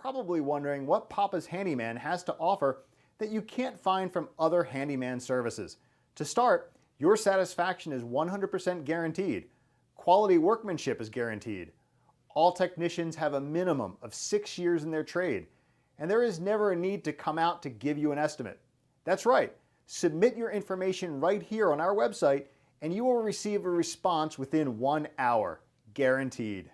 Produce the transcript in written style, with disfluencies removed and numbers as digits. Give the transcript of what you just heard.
probably wondering what Papa's Handyman has to offer that you can't find from other handyman services. To start, your satisfaction is 100% guaranteed. Quality workmanship is guaranteed. All technicians have a minimum of 6 years in their trade, and there is never a need to come out to give you an estimate. That's right, submit your information right here on our website and you will receive a response within 1 hour, guaranteed.